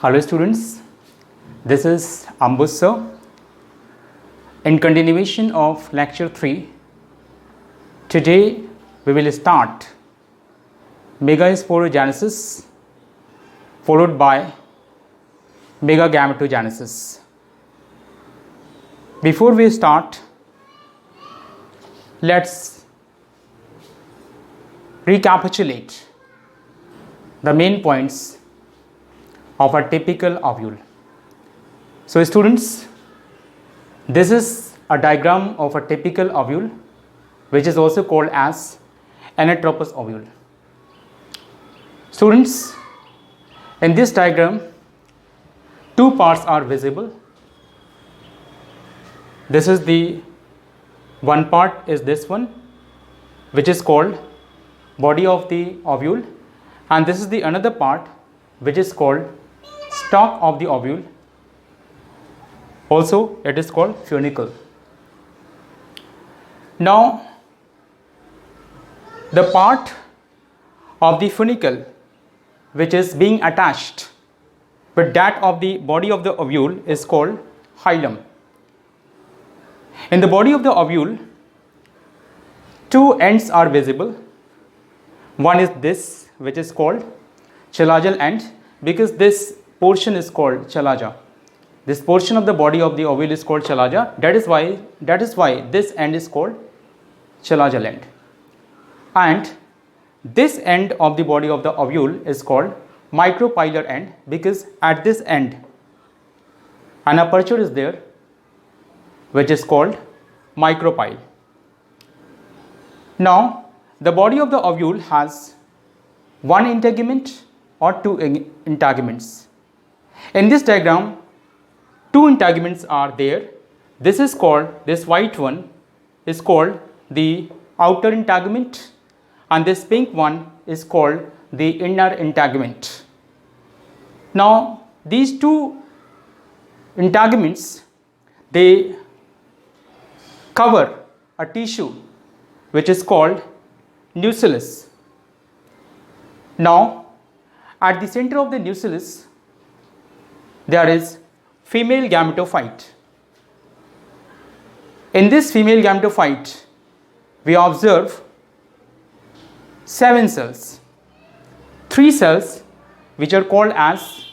Hello students, this is Ambus sir. In continuation of lecture 3, today we will start megasporogenesis followed by megagametogenesis. Before we start, let's recapitulate the main points of a typical ovule. So students, this is a diagram of a typical ovule, which is also called as anatropous ovule. Students, in this diagram, two parts are visible. This is the one part is this one, which is called body of the ovule, and this is the another part which is called stalk of the ovule. Also it is called funicle. Now the part of the funicle which is being attached with that of the body of the ovule is called hilum. In the body of the ovule, two ends are visible. One is this, which is called chalazial end, because this portion is called chalaza. This portion of the body of the ovule is called chalaza. That is why this end is called chalazial end. And this end of the body of the ovule is called micropylar end, because at this end an aperture is there which is called micropyle. Now the body of the ovule has one integument or two integuments. In this diagram, two integuments are there. This is called, this white one is called the outer integument, and this pink one is called the inner integument. Now these two integuments, they cover a tissue which is called nucellus. Now at the center of the nucellus there is female gametophyte. In this female gametophyte we observe 7 cells. 3 cells which are called as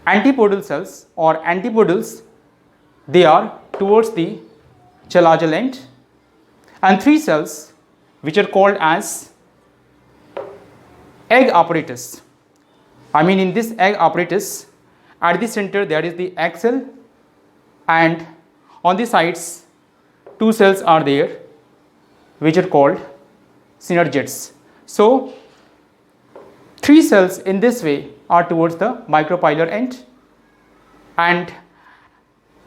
antipodal cells or antipodals, they are towards the chalazial end, and 3 cells which are called as egg apparatus. In this egg apparatus, at the center there is the egg cell, and on the sides 2 cells are there which are called synergids. So 3 cells in this way are towards the micropylar end, and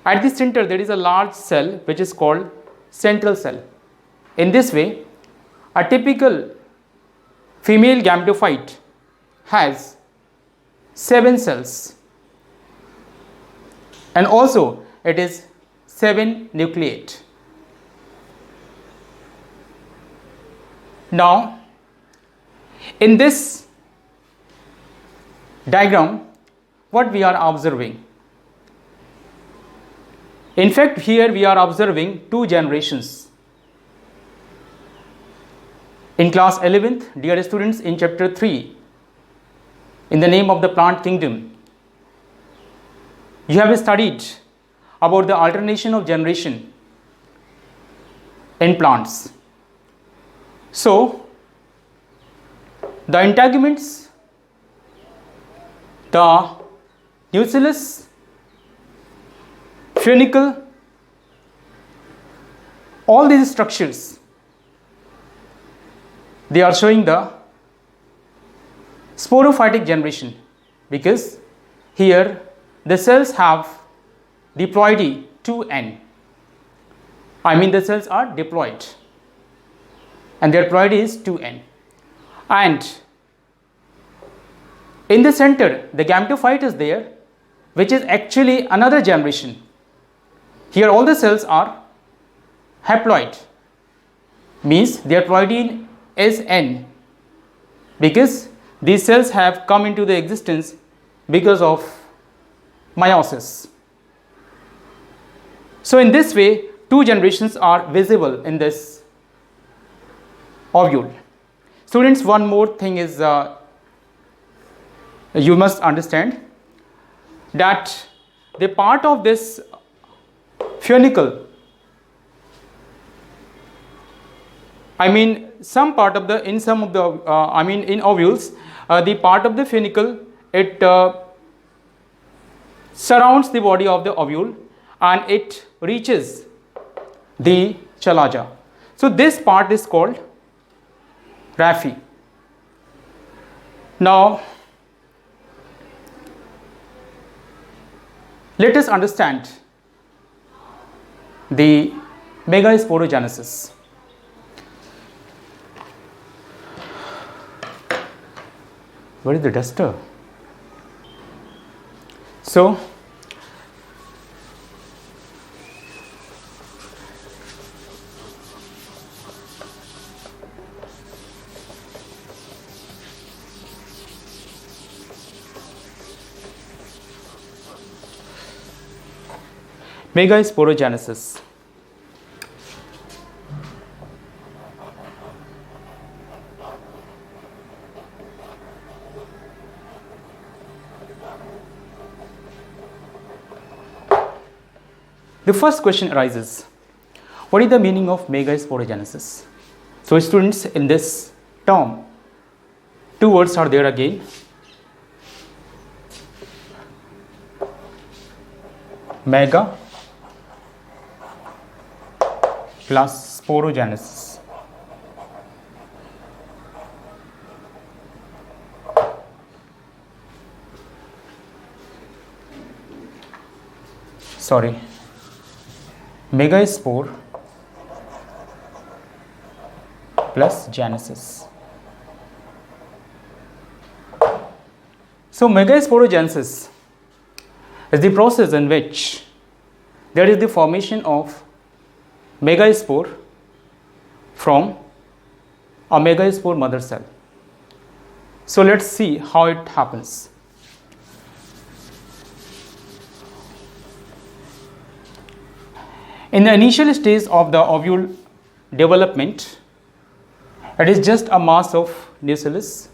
at the center there is a large cell which is called central cell. In this way, a typical female gametophyte has 7 cells, and also it is 7 nucleate. Now in this diagram, what we are observing? In fact, here we are observing 2 generations. In class 11th, dear students, in chapter 3, in the name of the plant kingdom, you have studied about the alternation of generation in plants. So the integuments, the nucellus, funicle, all these structures, they are showing the sporophytic generation, because here the cells have diploidy 2n. The cells are diploid and their ploidy is 2n, and in the center the gametophyte is there, which is actually another generation. Here all the cells are haploid, means their ploidy is n, because these cells have come into the existence because of meiosis. So in this way, two generations are visible in this ovule. Students, one more thing is you must understand that the part of this funicle, some part of the, in some of the, in ovules, the part of the funicle, it surrounds the body of the ovule and it reaches the chalaja. So this part is called raphe. Now, let us understand the megasporogenesis. Where is the duster? So, megasporogenesis. The first question arises, what is the meaning of megasporogenesis? So students, in this term, two words are there again. Mega plus sporogenesis. Sorry. Megaspore plus genesis. So megasporogenesis is the process in which there is the formation of megaspore from a megaspore mother cell. So let's see how it happens. In the initial stage of the ovule development, it is just a mass of nucellus.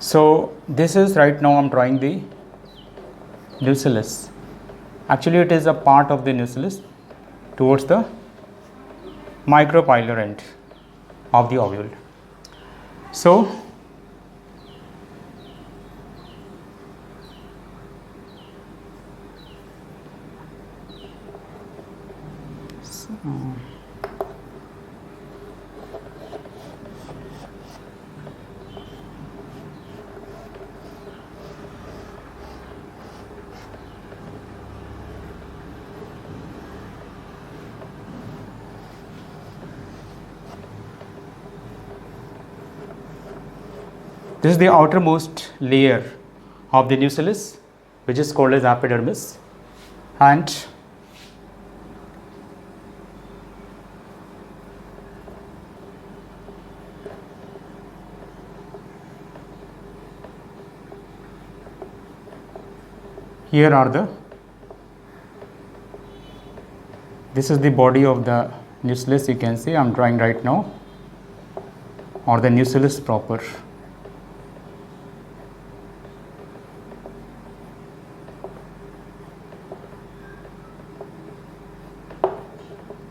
So this is, right now I am drawing the nucellus. Actually it is a part of the nucellus towards the micropylar end of the ovule. So this is the outermost layer of the nucellus, which is called as epidermis, and here are the, this is the body of the nucellus, you can see I am drawing right now, or the nucellus proper.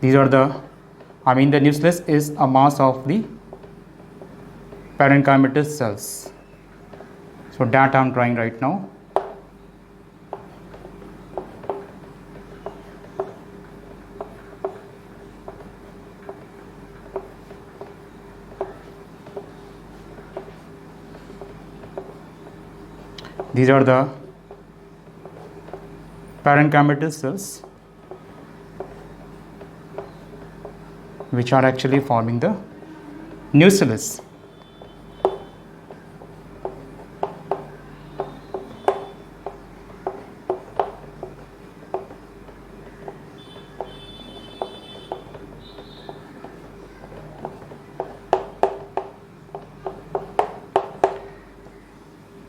These are the, the nucellus is a mass of the parenchymatous cells. So that I am drawing right now. These are the parenchymatous cells which are actually forming the nucellus.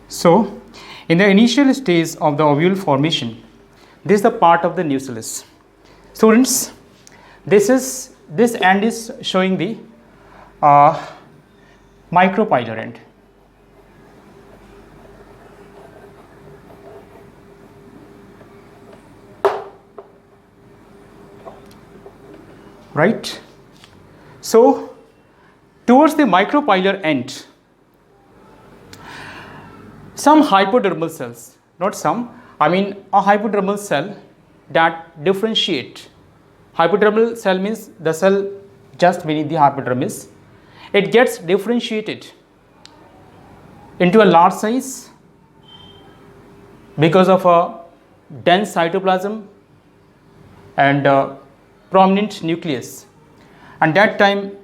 So, in the initial stage of the ovule formation, this is the part of the nucellus. Students, this end is showing the micropylar end. Right? So, towards the micropylar end, some hypodermal cells, not some, I mean a hypodermal cell that differentiate. Hypodermal cell means the cell just beneath the hypodermis. It gets differentiated into a large size because of a dense cytoplasm and a prominent nucleus, and that time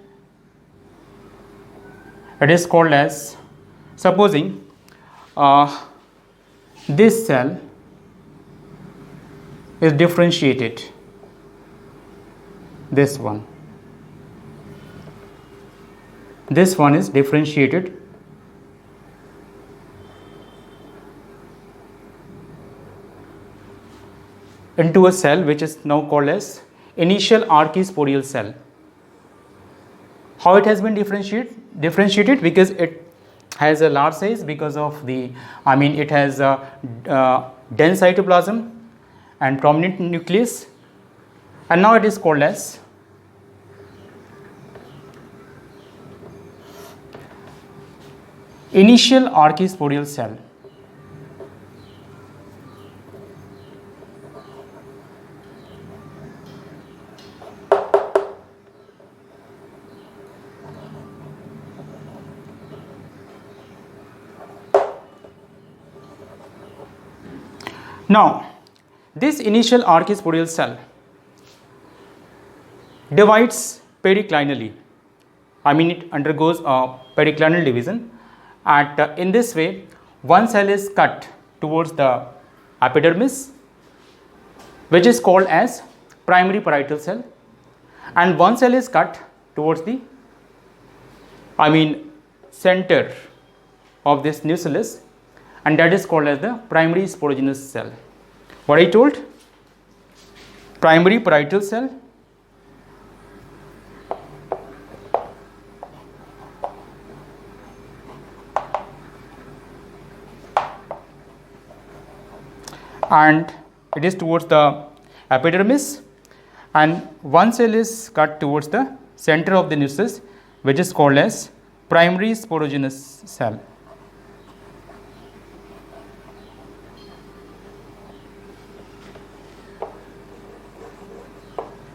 it is called as, supposing this cell is differentiated, this one is differentiated into a cell which is now called as initial archisporial cell. How it has been differentiated? Because it has a large size, because of the, I mean it has a dense cytoplasm and prominent nucleus, and now it is called as initial archisporial cell. Now, this initial archisporial cell divides periclinally. I mean it undergoes a periclinal division. In this way, one cell is cut towards the epidermis, which is called as primary parietal cell, and one cell is cut towards the, I mean center of this nucellus, and that is called as the primary sporogenous cell. What I told? Primary parietal cell, and it is towards the epidermis, and one cell is cut towards the center of the nucellus, which is called as primary sporogenous cell.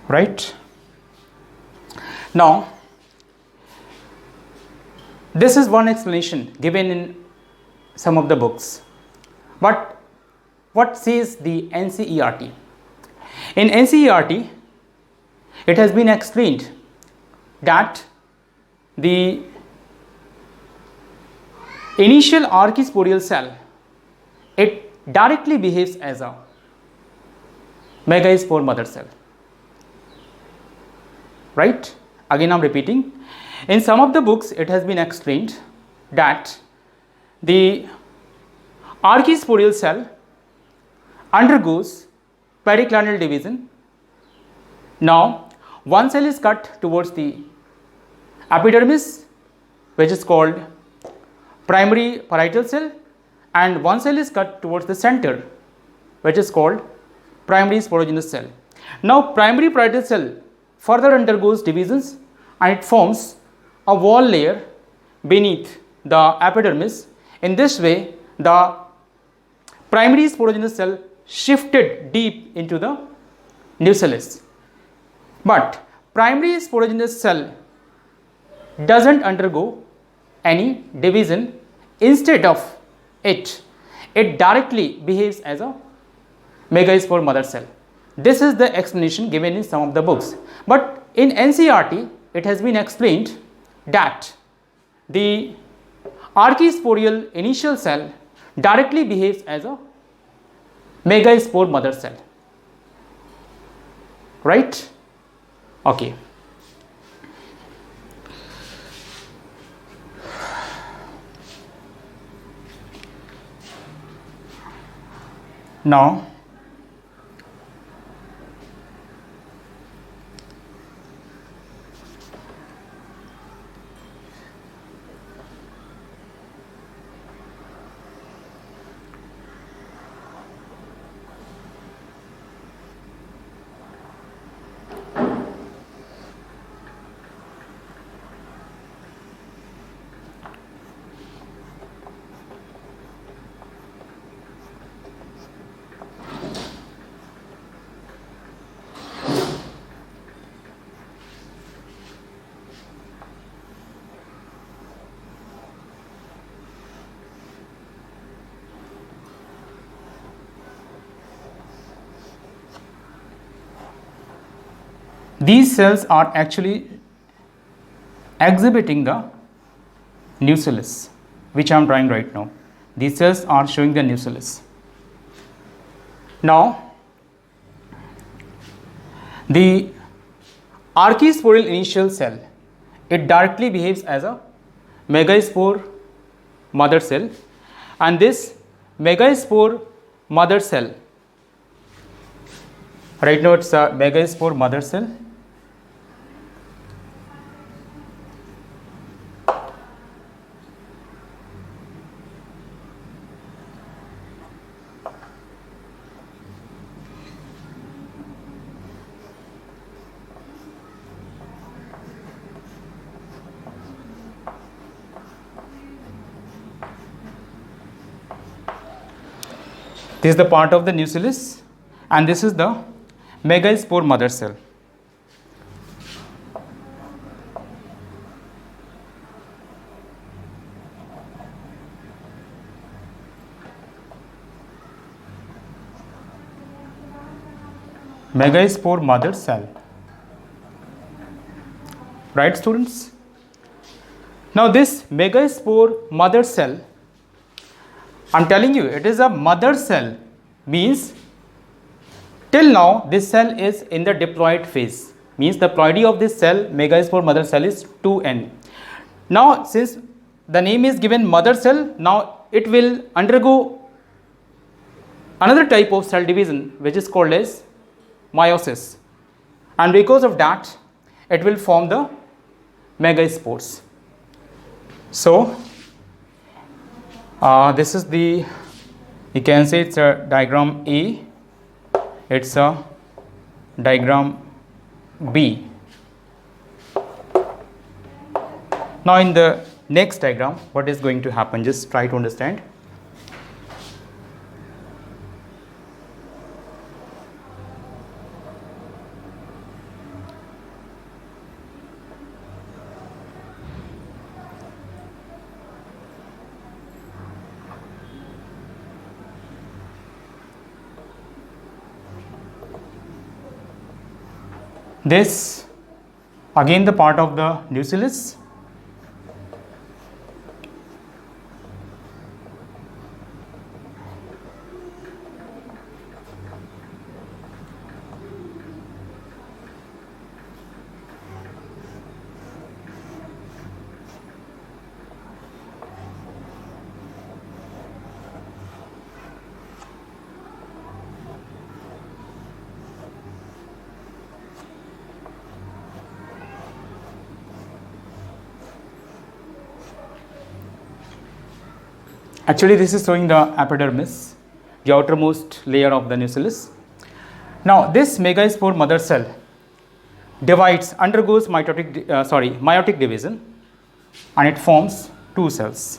Right? Now, this is one explanation given in some of the books, but what says the NCERT? In NCERT, it has been explained that the initial archisporial cell, it directly behaves as a megaspore mother cell. Right? Again I am repeating. In some of the books it has been explained that the archisporial cell undergoes periclinal division. Now, one cell is cut towards the epidermis, which is called primary parietal cell, and one cell is cut towards the center, which is called primary sporogenous cell. Now, primary parietal cell further undergoes divisions and it forms a wall layer beneath the epidermis. In this way, the primary sporogenous cell shifted deep into the nucellus. But primary sporogenous cell doesn't undergo any division. Instead of it it directly behaves as a megaspore mother cell. This is the explanation given in some of the books. But in NCERT, it has been explained that the archisporial initial cell directly behaves as a megaspore mother cell. Right? Okay. Now, these cells are actually exhibiting the nucellus, which I am drawing right now. These cells are showing the nucellus. Now, the archisporial initial cell, it directly behaves as a megaspore mother cell, and this megaspore mother cell, right now it's a megaspore mother cell. This is the part of the nucellus, and this is the megaspore mother cell. Megaspore mother cell. Right, students? Now, this megaspore mother cell, I'm telling you, it is a mother cell, means till now this cell is in the diploid phase, means the ploidy of this cell, megaspore mother cell, is 2n. Now, since the name is given mother cell, now it will undergo another type of cell division which is called as meiosis, and because of that it will form the megaspores. So, this is the, you can say it's a diagram A, it's a diagram B. Now, in the next diagram, what is going to happen? Just try to understand. This again the part of the nucellus. Actually, this is showing the epidermis, the outermost layer of the nucellus. Now, this megaspore mother cell divides, undergoes meiotic division, and it forms two cells.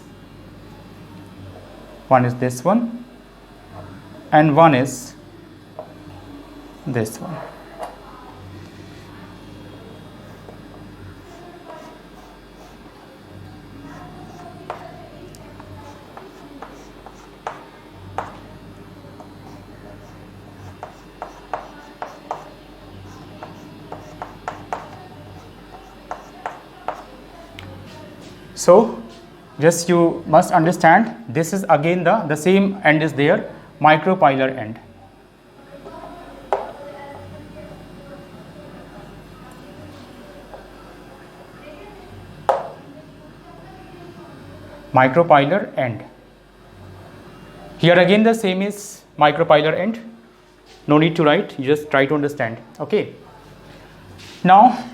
One is this one, and one is this one. So just you must understand, this is again the same end is there, micropylar end. Micropylar end. Here again the same is micropylar end. No need to write, you just try to understand. Okay. Now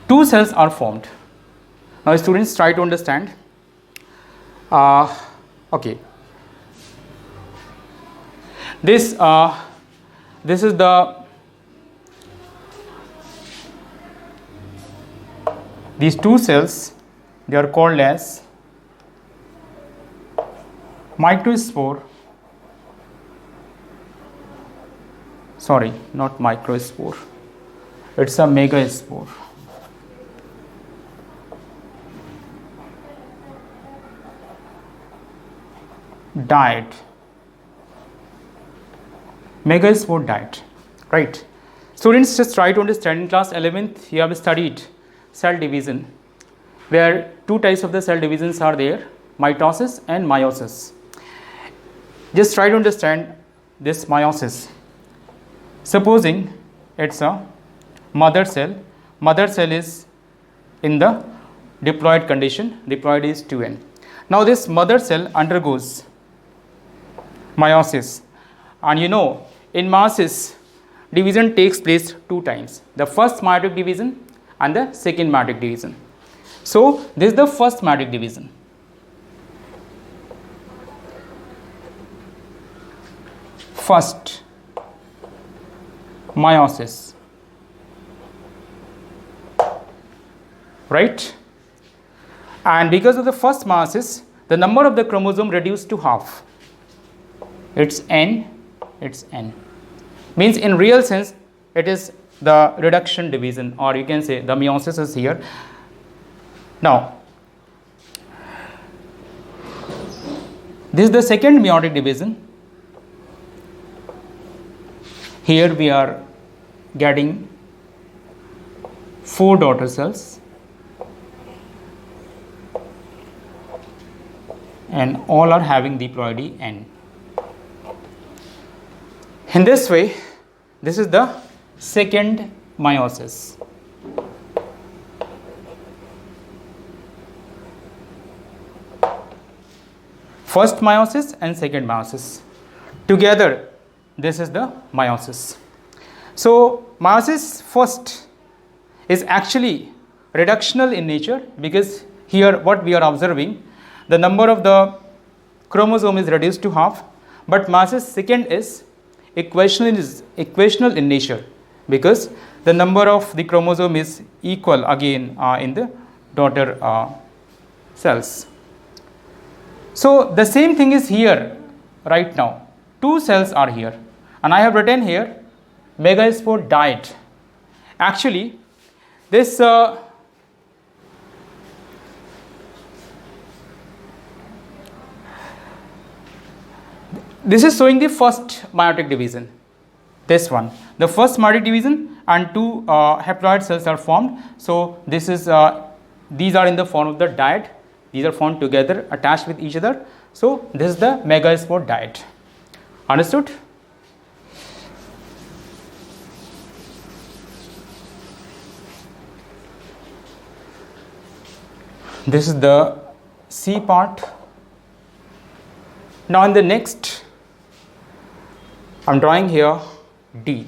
two cells are formed. Now students try to understand. Okay. This is these two cells, they are called as microspore. Sorry, not microspore, it's a megaspore. Diet, megaspore diet, right? Students, just try to understand. In class 11th you have studied cell division, where two types of the cell divisions are there, mitosis and meiosis. Just try to understand this meiosis. Supposing it's a mother cell is in the diploid condition, diploid is 2n. Now this mother cell undergoes meiosis, and you know in meiosis division takes place two times, the first meiotic division and the second meiotic division. So this is the first meiotic division. First meiosis, right? And because of the first meiosis, the number of the chromosome reduced to half. It's n, means in real sense it is the reduction division, or you can say the meiosis is here. Now this is the second meiotic division. Here we are getting 4 daughter cells, and all are having diploidy n. In this way, this is the second meiosis. First meiosis and second meiosis. Together, this is the meiosis. So, meiosis first is actually reductional in nature, because here what we are observing, the number of the chromosome is reduced to half, but meiosis second is equational in nature, because the number of the chromosome is equal again in the daughter cells. So the same thing is here right now. Two cells are here, and I have written here megaspore diet. Actually, this this is showing the first meiotic division. This one, the first meiotic division, and two haploid cells are formed. So this is these are in the form of the diet. These are formed together, attached with each other. So this is the megaspore diet. Understood? This is the C part. Now in the next, I am drawing here D.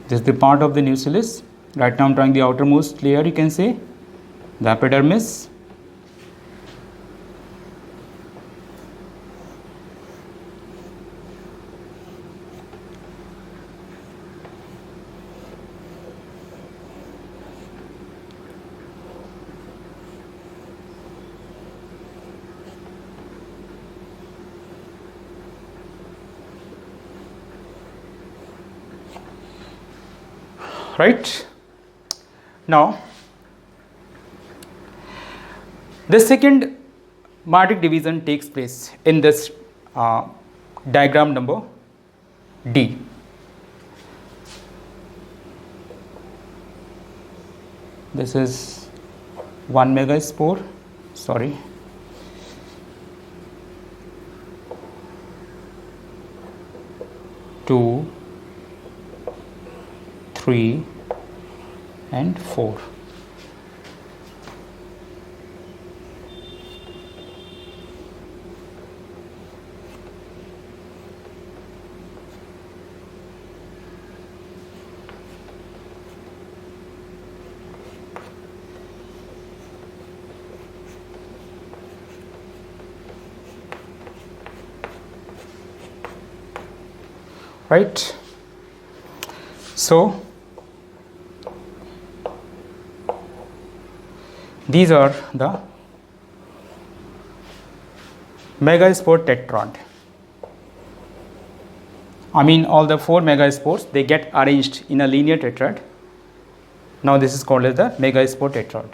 This is the part of the nucellus. Right now I am drawing the outermost layer, you can say, the epidermis. right? Now, the second meiotic division takes place in this diagram number D. This is 1 megaspore, sorry. Two, 3 and 4. Right? So, these are the megaspore tetrad. I mean, all the 4 megaspores, they get arranged in a linear tetrad. Now, this is called as the megaspore tetrad.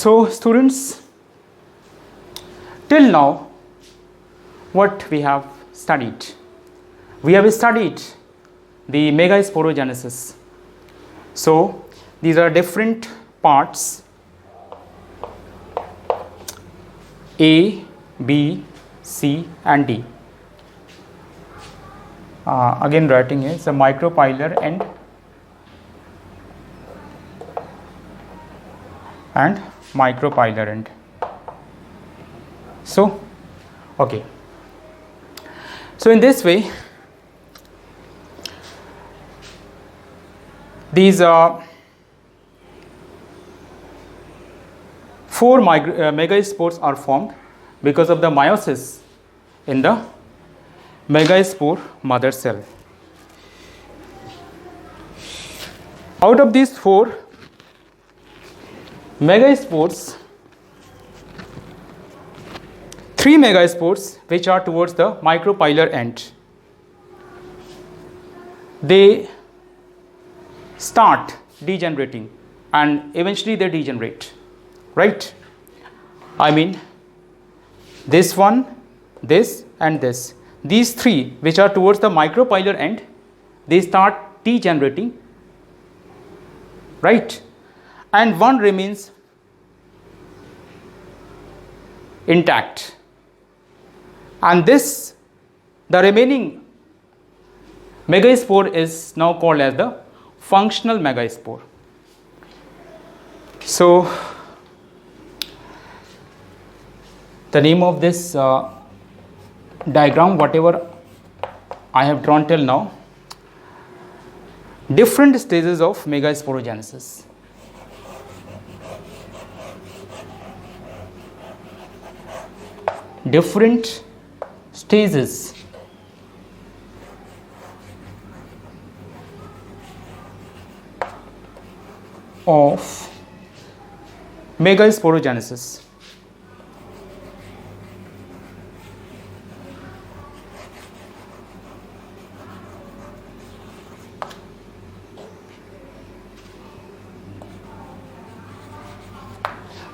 So, students, till now, what we have studied? We have studied the megasporogenesis. So, these are different parts A, B, C and D. Again writing is a micropylar and micropylar end. So, okay. So, in this way, these 4 megaspores are formed because of the meiosis in the megaspore mother cell. Out of these 4 megaspores, 3 megaspores which are towards the micropylar end, they start degenerating and eventually they degenerate, right? I mean, this one, this and this. These 3 which are towards the micropylar end, they start degenerating, right? And one remains intact, and this, the remaining megaspore is now called as the functional megaspore. So, the name of this diagram, whatever I have drawn till now, different stages of megasporogenesis. Different stages of megasporogenesis.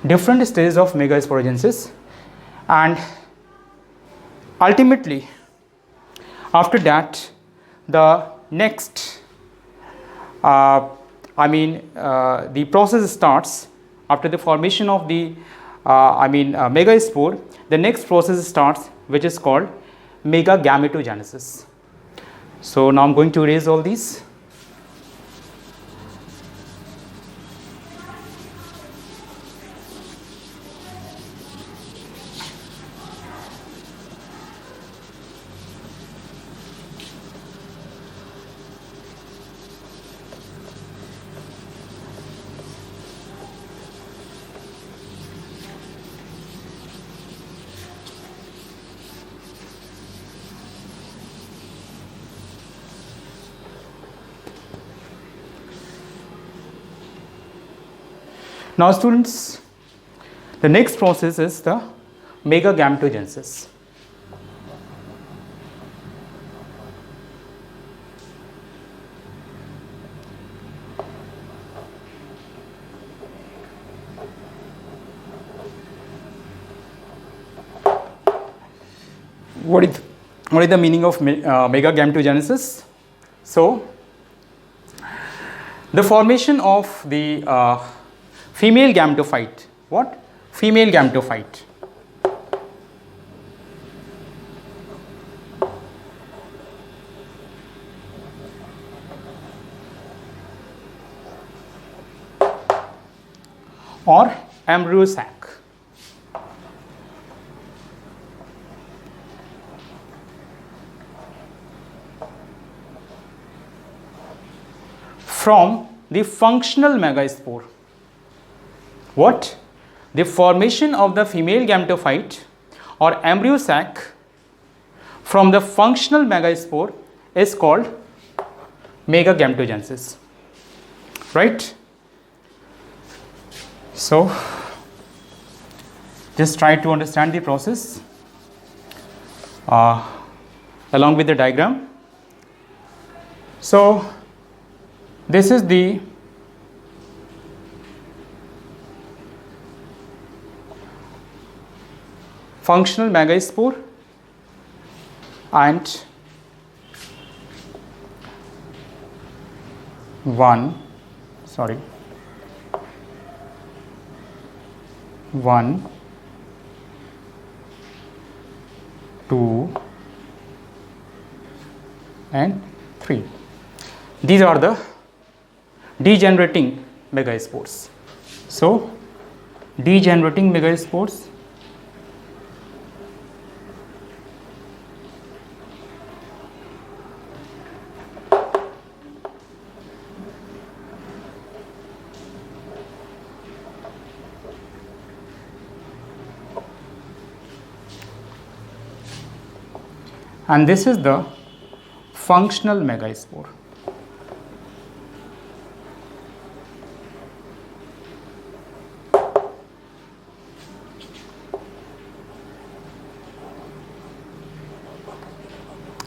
Different stages of megasporogenesis, and ultimately after that the next the process starts after the formation of the megaspore. The next process starts, which is called megagametogenesis. So now I'm going to erase all these. Now students, the next process is the megagametogenesis. What is the meaning of megagametogenesis? So, the formation of the female gametophyte. What? Female gametophyte. Or embryo sac. From the functional megaspore. What? The formation of the female gametophyte or embryo sac from the functional megaspore is called megagametogenesis. Right? So, just try to understand the process along with the diagram. So, this is the functional megaspore and one, 2 and 3. These are the degenerating megaspores. So, degenerating megaspores and this is the functional megaspore.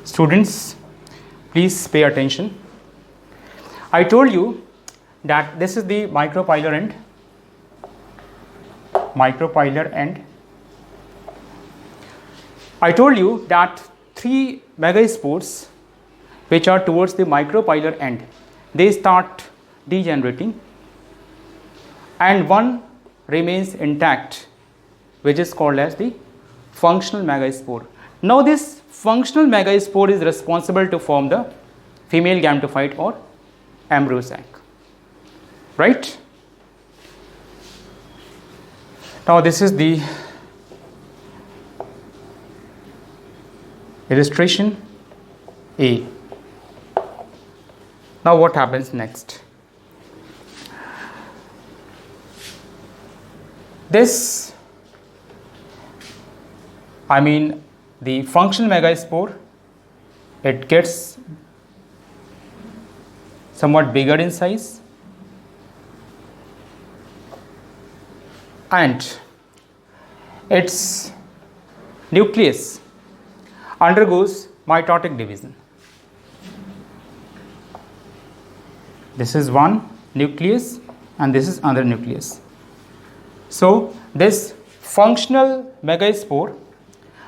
Students, please pay attention. I told you that this is the micropylar end. I told you that 3 megaspores which are towards the micropylar end, they start degenerating and one remains intact, which is called as the functional megaspore. Now this functional megaspore is responsible to form the female gametophyte or embryo sac, right? Now this is the illustration A. Now what happens next? This, the functional megaspore, it gets somewhat bigger in size and its nucleus undergoes mitotic division. This is one nucleus and this is another nucleus. So this functional megaspore,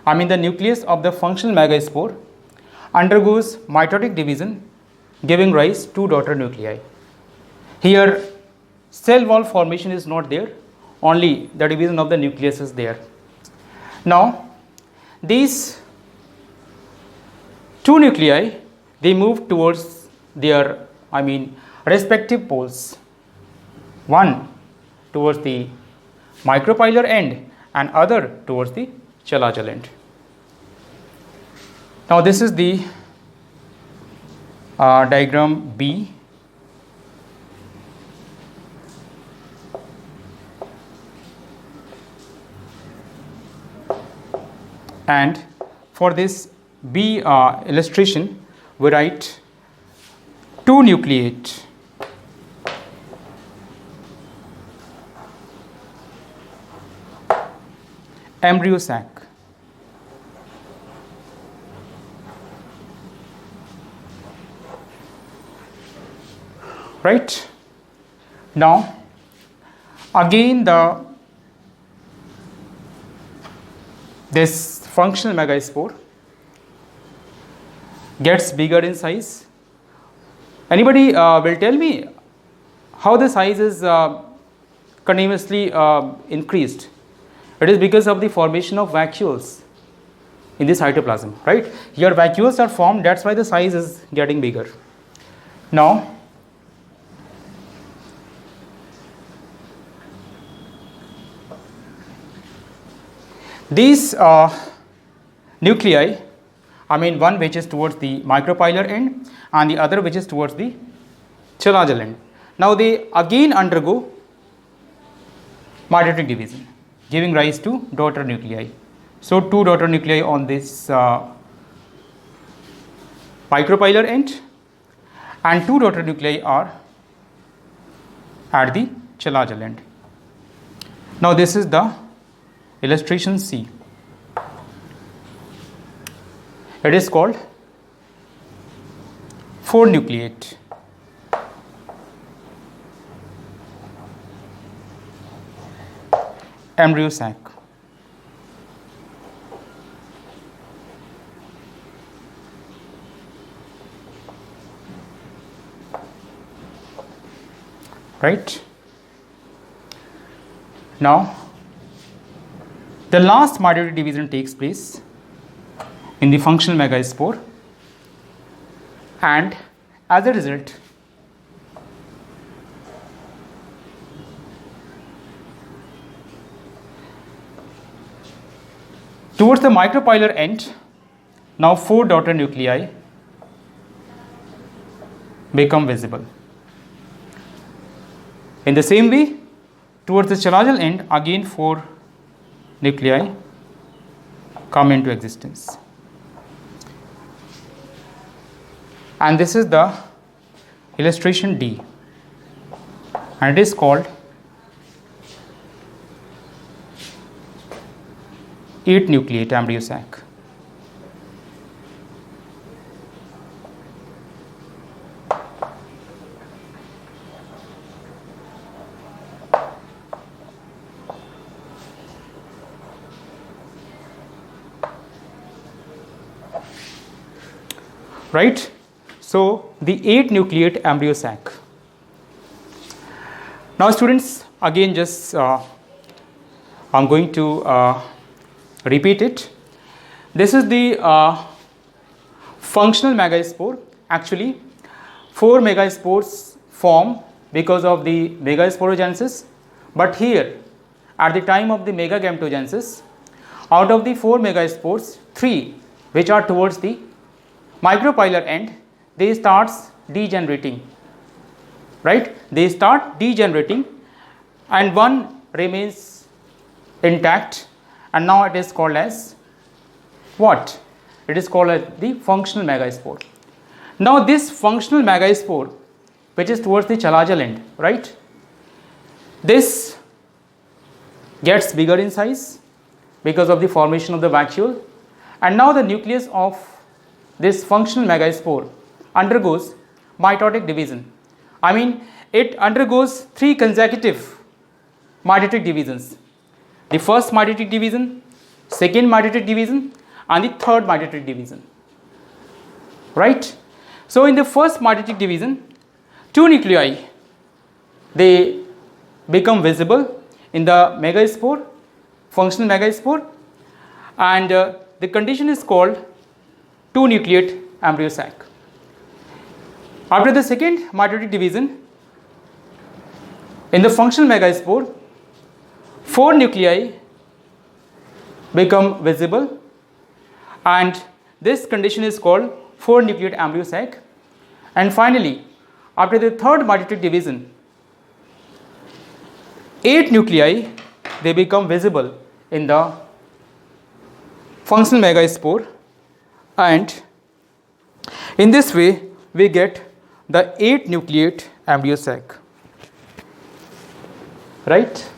the nucleus of the functional megaspore undergoes mitotic division, giving rise to daughter nuclei. Here cell wall formation is not there, only the division of the nucleus is there. Now these 2 nuclei, they move towards their respective poles, one towards the micropylar end and other towards the chalazal end. Now this is the diagram B. And for this B illustration, we write 2 nucleate embryo sac. Right? Now, again this functional megaspore gets bigger in size. Anybody will tell me how the size is continuously increased? It is because of the formation of vacuoles in the cytoplasm, right? Here vacuoles are formed, that's why the size is getting bigger. Now, these nuclei, I mean one which is towards the micropylar end and the other which is towards the chelazal end. Now they again undergo mitotic division, giving rise to daughter nuclei. So two daughter nuclei on this micropylar end and two daughter nuclei are at the chelazal end. Now this is the illustration C. It is called 4-nucleate embryo sac. Right? Now, the last mitotic division takes place in the functional megaspore, and as a result, towards the micropylar end, now 4 daughter nuclei become visible. In the same way, towards the chelazal end, again 4 nuclei come into existence. And this is the illustration D, and it is called 8-nucleate embryo sac. Right? So the 8-nucleate embryo sac. Now students, again just I'm going to repeat it. This is the functional megaspore. Actually 4 megaspores form because of the megasporogenesis, but here at the time of the megagametogenesis, out of the 4 megaspores, 3 which are towards the micropylar end, they starts degenerating, right? They start degenerating and one remains intact, and now it is called as what? It is called as the functional megaspore. Now this functional megaspore which is towards the chelazal end, right? This gets bigger in size because of the formation of the vacuole, and now the nucleus of this functional megaspore undergoes mitotic division. I mean, it undergoes 3 consecutive mitotic divisions. The first mitotic division, second mitotic division, and the third mitotic division. Right? So in the first mitotic division, 2 nuclei, they become visible in the megaspore, functional megaspore, and the condition is called 2-nucleate embryo sac. After the second mitotic division, in the functional megaspore, 4 nuclei become visible, and this condition is called 4-nucleate embryo sac. And finally, after the third mitotic division, 8 nuclei, they become visible in the functional megaspore, and in this way we get the 8-nucleate embryo sac. Right?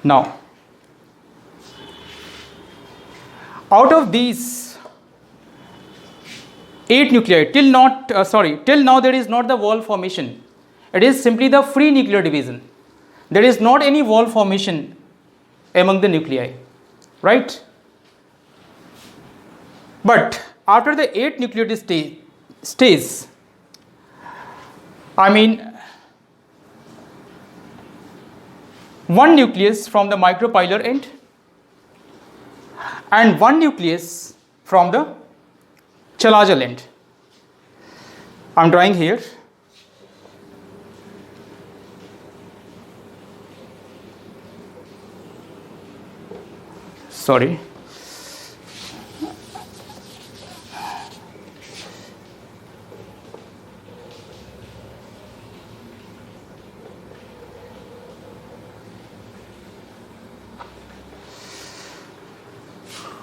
Now Out of these 8 nuclei, till now there is not the wall formation. It is simply the free nuclear division. There is not any wall formation among the nuclei, right? But after the 8 nucleotide stage, I mean, one nucleus from the micropylar end and one nucleus from the chalazal end. I am drawing here. Sorry.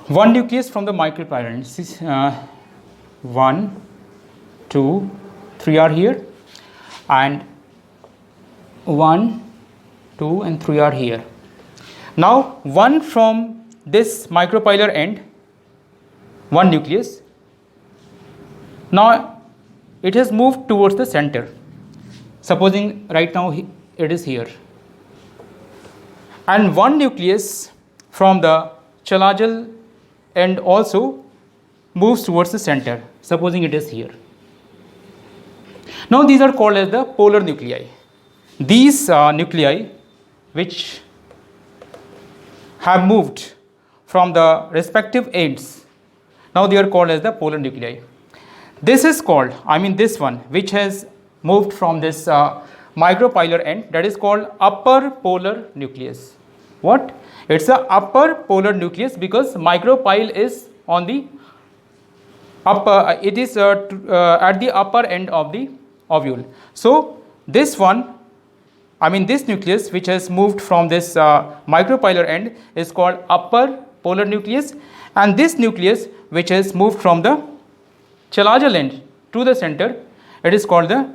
One nucleus from the micropylar. 1, 2, 3 are here, and 1, 2, and 3 are here. Now, one from this micropylar end, one nucleus. Now, it has moved towards the center. Supposing right now it is here, and one nucleus from the chalazal end also moves towards the center, supposing it is here. Now these are called as the polar nuclei. These nuclei which have moved from the respective ends, now they are called as the polar nuclei. This is called, this one which has moved from this micropylar end, that is called upper polar nucleus. What? It's a upper polar nucleus because micropyle is on the upper, it is at the upper end of the ovule. So this one, this nucleus which has moved from this micropylar end is called upper polar nucleus, and this nucleus which has moved from the chalazal end to the center, it is called the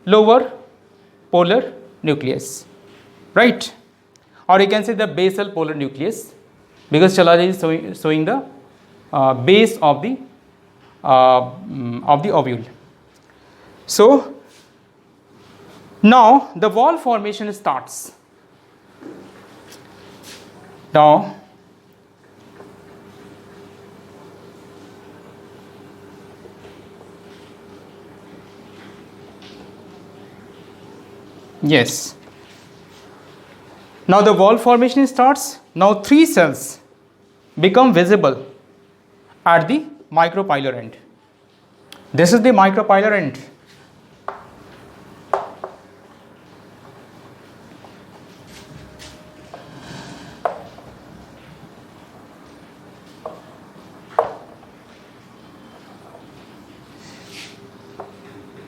lower polar nucleus, right? Or you can say the basal polar nucleus, because chalazal is showing the base of the ovule. So now the wall formation starts. Now yes. Now the wall formation starts. Now 3 cells become visible at the micropylar end. This is the micropylar end.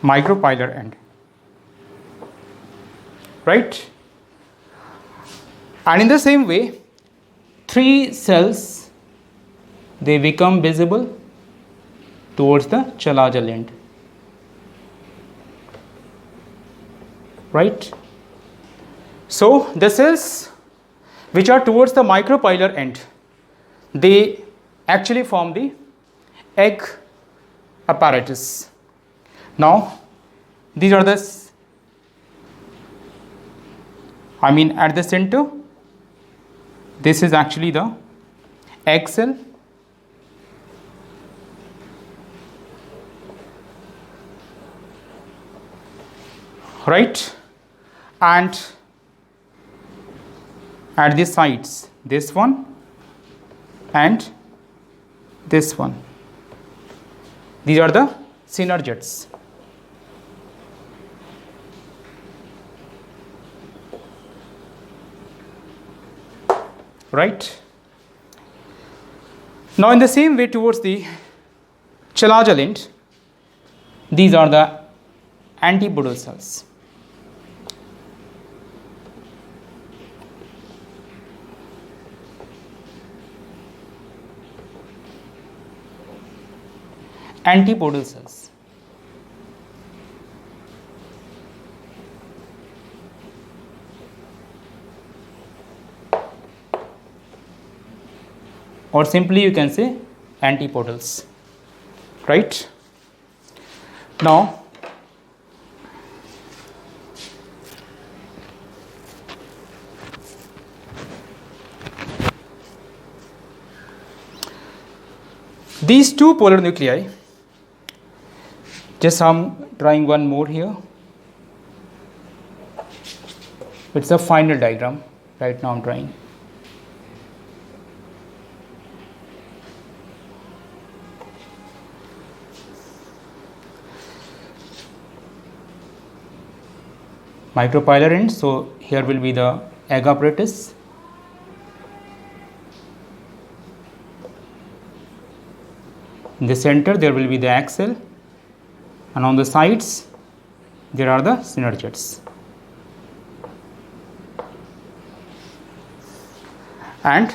Micropylar end, right? And in the same way, 3 cells, they become visible towards the chalazal end, right? So the cells which are towards the micropylar end, they actually form the egg apparatus. Now these are the at the center, this is actually the egg cell, right? And at the sides, this one and this one, these are the synergids. Right? Now in the same way towards the chalazal end, these are the antipodal cells. Antipodal cells. or simply you can say antipodals, right? Now these two polar nuclei, just I'm drawing one more here. It's a final diagram right now I'm drawing. Micropilar end, so here will be the egg apparatus. In the center there will be the egg cell, and on the sides there are the synergids. And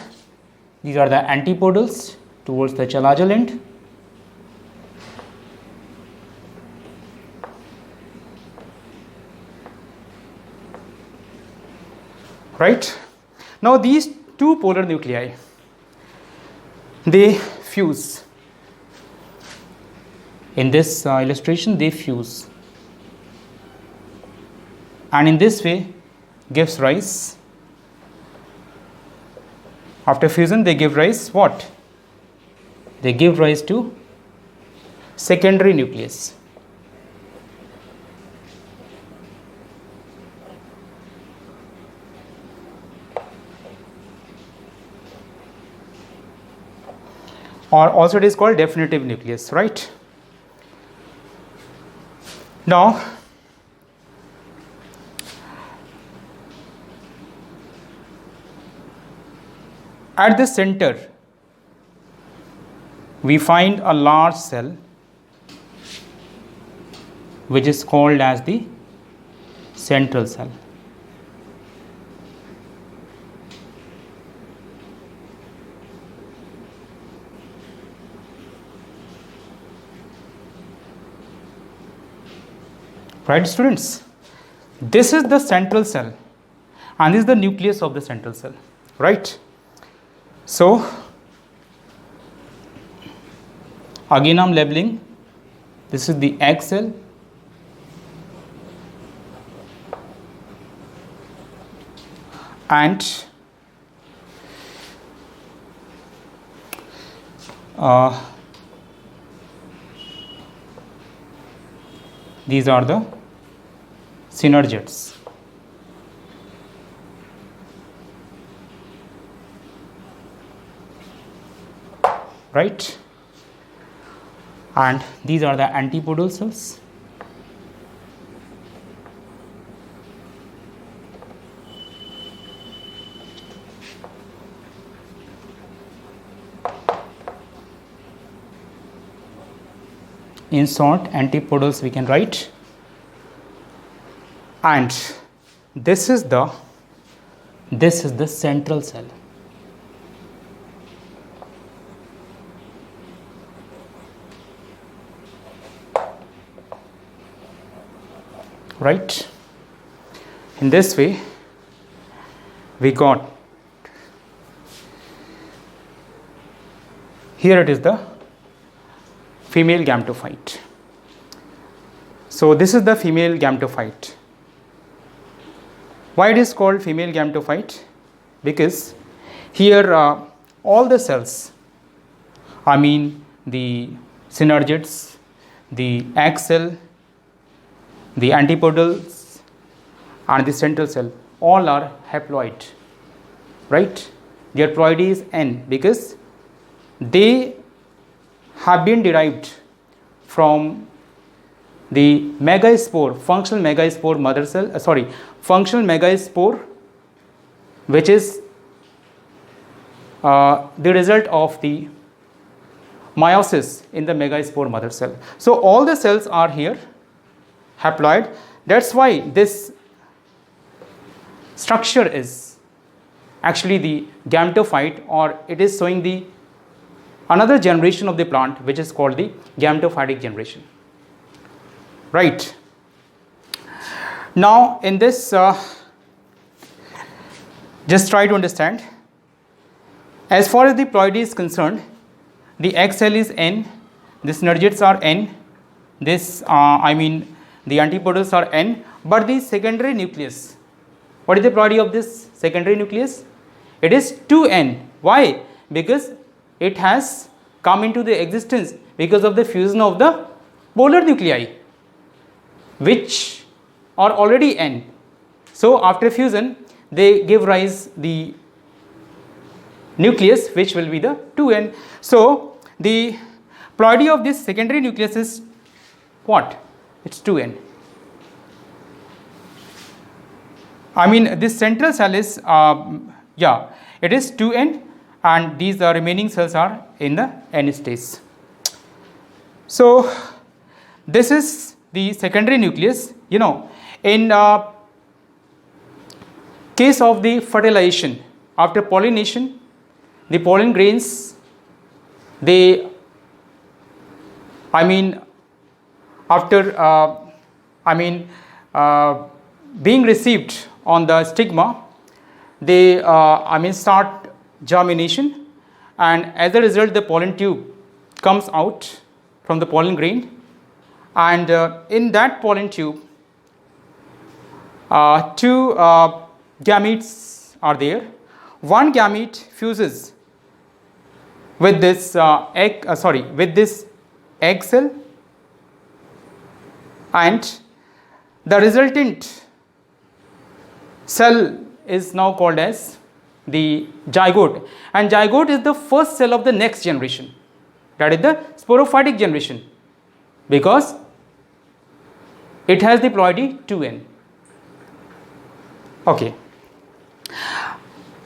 these are the antipodals towards the chalazal end. Right? Now these two polar nuclei, they fuse. In this illustration they fuse, and in this way gives rise, after fusion they give rise what? They give rise to secondary nucleus. Or also it is called definitive nucleus, right? Now at the center we find a large cell which is called as the central cell. Right, students? This is the central cell and this is the nucleus of the central cell, right? So again I'm labeling, this is the egg cell, and these are the synergids. Right? And these are the antipodal cells. In short, antipodals we can write. And this is the central cell. Right? In this way we got, here it is the female gametophyte. So this is the female gametophyte. Why it is called female gametophyte? Because here all the cells, I mean the synergids, the egg cell, the antipodals and the central cell, all are haploid, right? Their ploidy is N because they have been derived from the megaspore, functional megaspore mother cell, functional megaspore, which is the result of the meiosis in the megaspore mother cell. So all the cells are here haploid. That's why this structure is actually the gametophyte, or it is showing the another generation of the plant which is called the gametophytic generation. Right. Now in this just try to understand As far as the ploidy is concerned, the egg cell is N, the synergids are N, this the antipodals are N, but the secondary nucleus, what is the ploidy of this secondary nucleus? It is 2N. Why? Because it has come into the existence because of the fusion of the polar nuclei, which are already N. So after fusion they give rise the nucleus which will be the 2N. So the ploidy of this secondary nucleus is what? It's 2N. This central cell is it is 2N, and these remaining cells are in the N stage. So this is the secondary nucleus. In case of the fertilization, after pollination, the pollen grains, they being received on the stigma, they start germination, and as a result the pollen tube comes out from the pollen grain, and in that pollen tube two gametes are there. One gamete fuses with this egg cell, and the resultant cell is now called as the zygote, and zygote is the first cell of the next generation, that is the sporophytic generation, because it has the ploidy 2N. Okay.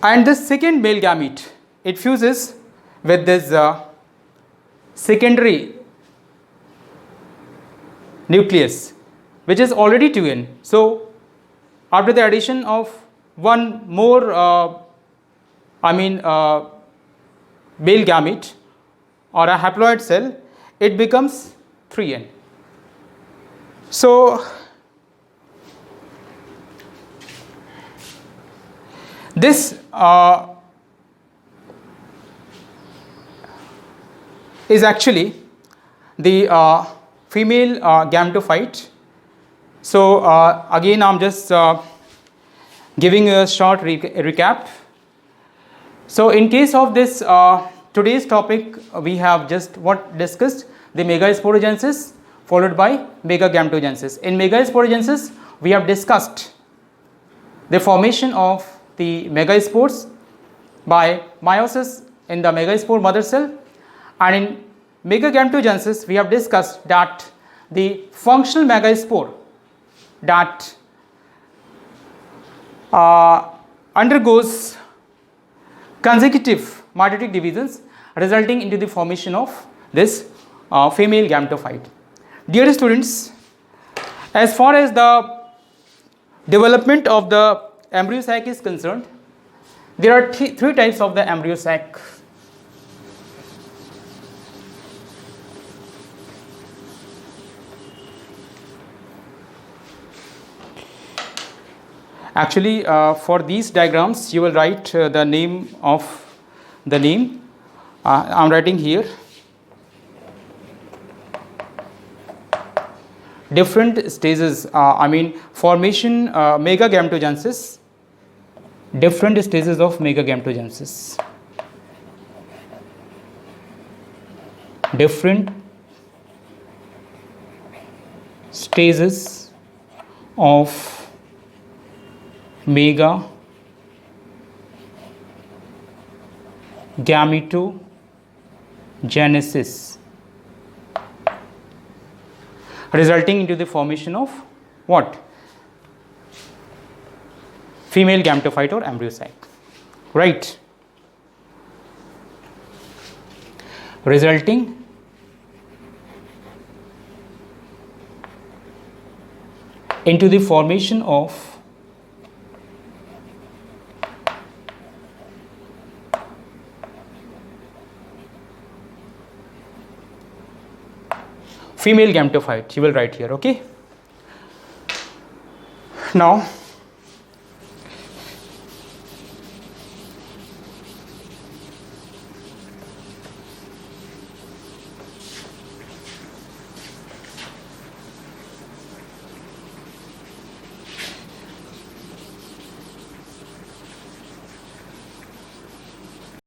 And the second male gamete, it fuses with this secondary nucleus which is already 2N. So after the addition of one more male gamete or a haploid cell, it becomes 3N. So this is actually the female gametophyte. So again I am just giving a short recap. So in case of this today's topic, we have just discussed the megasporogenesis followed by megagametogenesis. In megasporogenesis we have discussed the formation of the megaspores by meiosis in the megaspore mother cell, and in megagametogenesis we have discussed that the functional megaspore that undergoes consecutive mitotic divisions resulting into the formation of this female gametophyte. Dear students, as far as the development of the embryo sac is concerned, there are three types of the embryo sac. Actually, for these diagrams you will write the name of the name. I am writing here. Different stages, formation megagametogenesis, different stages of megagametogenesis, different stages of megagametogenesis resulting into the formation of what? Female gametophyte or embryo sac, right? Resulting into the formation of female gametophyte, you will write here, okay? Now